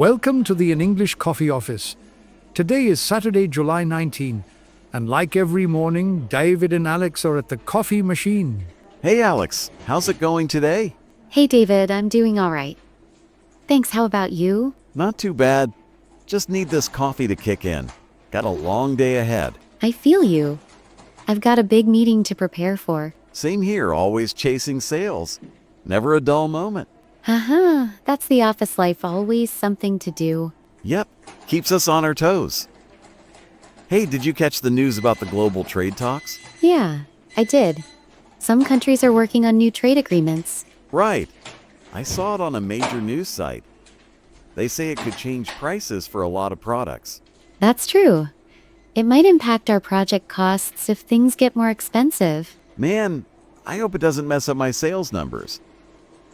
Welcome to the In English Coffee Office. Today is Saturday, July 19, and like every morning, David and Alex are at the coffee machine. Hey Alex, how's it going today? Hey David, I'm doing all right. Thanks, how about you? Not too bad. Just need this coffee to kick in. Got a long day ahead. I feel you. I've got a big meeting to prepare for. Same here, always chasing sales. Never a dull moment. Haha, that's the office life, always something to do. Yep, keeps us on our toes. Hey, did you catch the news about the global trade talks? Yeah, I did. Some countries are working on new trade agreements. Right. I saw it on a major news site. They say it could change prices for a lot of products. That's true. It might impact our project costs if things get more expensive. Man, I hope it doesn't mess up my sales numbers.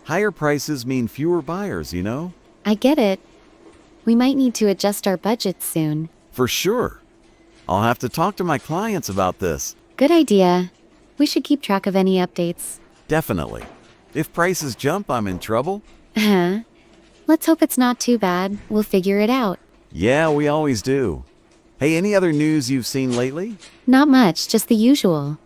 Higher prices mean fewer buyers, you know? I get it. We might need to adjust our budgets soon. For sure. I'll have to talk to my clients about this. Good idea. We should keep track of any updates. Definitely. If prices jump, I'm in trouble. Let's hope it's not too bad. We'll figure it out. Yeah, we always do. Hey, any other news you've seen lately? Not much, just the usual.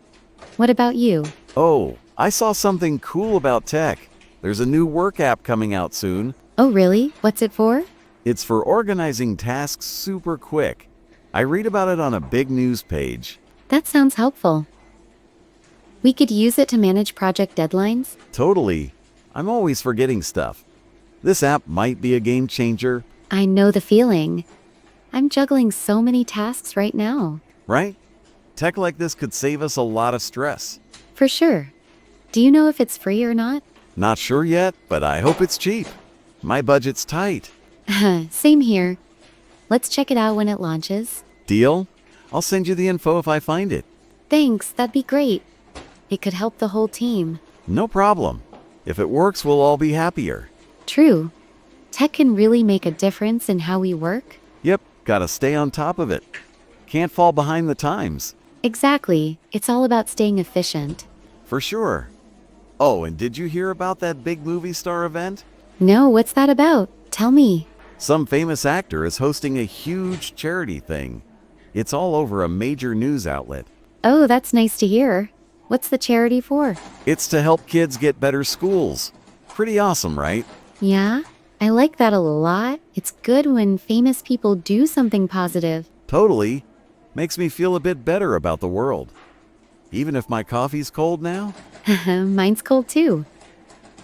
What about you? Oh, I saw something cool about tech. There's a new work app coming out soon. Oh, really? What's it for? It's for organizing tasks super quick. I read about it on a big news page. That sounds helpful. We could use it to manage project deadlines. Totally. I'm always forgetting stuff. This app might be a game changer. I know the feeling. I'm juggling so many tasks right now. Right? Tech like this could save us a lot of stress. For sure. Do you know if it's free or not? Not sure yet, but I hope it's cheap. My budget's tight. Same here. Let's check it out when it launches. Deal? I'll send you the info if I find it. Thanks, that'd be great. It could help the whole team. No problem. If it works, we'll all be happier. True. Tech can really make a difference in how we work. Yep, gotta stay on top of it. Can't fall behind the times. Exactly. It's all about staying efficient. For sure. Oh, and did you hear about that big movie star event? No, what's that about? Tell me. Some famous actor is hosting a huge charity thing. It's all over a major news outlet. Oh, that's nice to hear. What's the charity for? It's to help kids get better schools. Pretty awesome, right? Yeah, I like that a lot. It's good when famous people do something positive. Totally. Makes me feel a bit better about the world. Even if my coffee's cold now? Mine's cold too.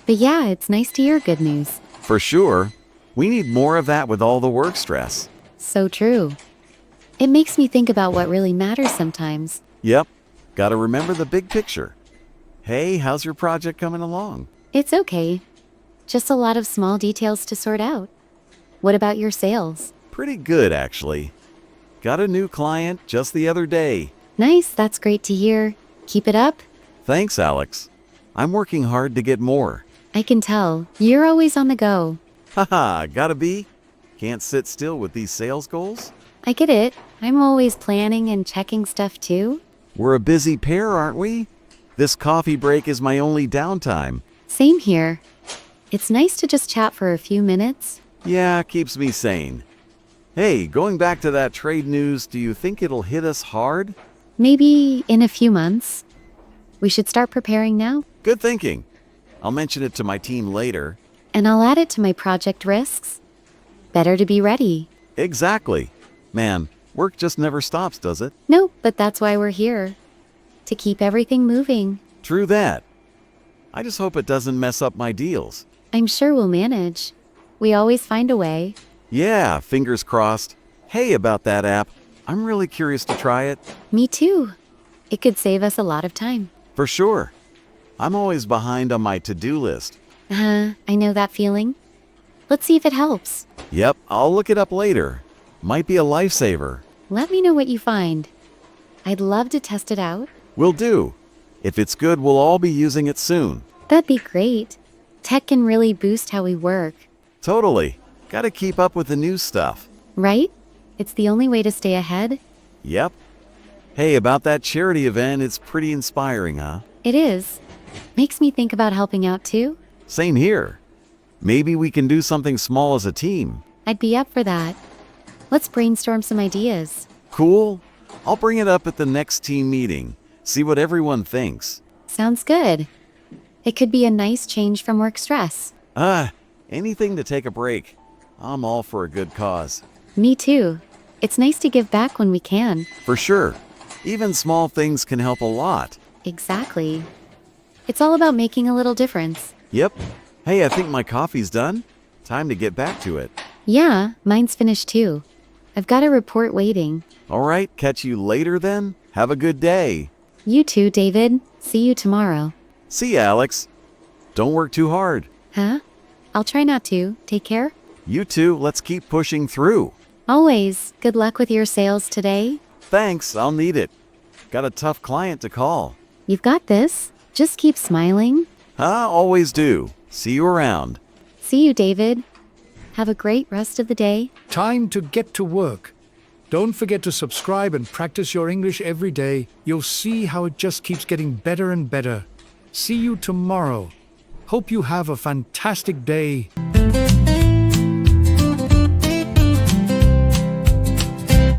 But yeah, it's nice to hear good news. For sure. We need more of that with all the work stress. So true. It makes me think about what really matters sometimes. Yep. Gotta remember the big picture. Hey, how's your project coming along? It's okay. Just a lot of small details to sort out. What about your sales? Pretty good, actually. Got a new client just the other day. Nice, that's great to hear. Keep it up. Thanks, Alex. I'm working hard to get more. I can tell. You're always on the go. Haha, gotta be. Can't sit still with these sales goals. I get it. I'm always planning and checking stuff too. We're a busy pair, aren't we? This coffee break is my only downtime. Same here. It's nice to just chat for a few minutes. Yeah, keeps me sane. Hey, going back to that trade news, do you think it'll hit us hard? Maybe in a few months. We should start preparing now. Good thinking. I'll mention it to my team later. And I'll add it to my project risks. Better to be ready. Exactly. Man, work just never stops, does it? No, but that's why we're here. To keep everything moving. True that. I just hope it doesn't mess up my deals. I'm sure we'll manage. We always find a way. Yeah, fingers crossed. Hey, about that app. I'm really curious to try it. Me too. It could save us a lot of time. For sure. I'm always behind on my to-do list. I know that feeling. Let's see if it helps. Yep, I'll look it up later. Might be a lifesaver. Let me know what you find. I'd love to test it out. Will do. If it's good, we'll all be using it soon. That'd be great. Tech can really boost how we work. Totally. Gotta keep up with the new stuff. Right? It's the only way to stay ahead. Yep. Hey, about that charity event, it's pretty inspiring, huh? It is. Makes me think about helping out too. Same here. Maybe we can do something small as a team. I'd be up for that. Let's brainstorm some ideas. Cool. I'll bring it up at the next team meeting. See what everyone thinks. Sounds good. It could be a nice change from work stress. Anything to take a break. I'm all for a good cause. Me too. It's nice to give back when we can. For sure. Even small things can help a lot. Exactly. It's all about making a little difference. Yep. Hey, I think my coffee's done. Time to get back to it. Yeah, mine's finished too. I've got a report waiting. All right, catch you later then. Have a good day. You too, David. See you tomorrow. See ya, Alex. Don't work too hard. Huh? I'll try not to. Take care. You too, let's keep pushing through. Always. Good luck with your sales today. Thanks, I'll need it. Got a tough client to call. You've got this. Just keep smiling. Always do. See you around. See you, David. Have a great rest of the day. Time to get to work. Don't forget to subscribe and practice your English every day. You'll see how it just keeps getting better and better. See you tomorrow. Hope you have a fantastic day.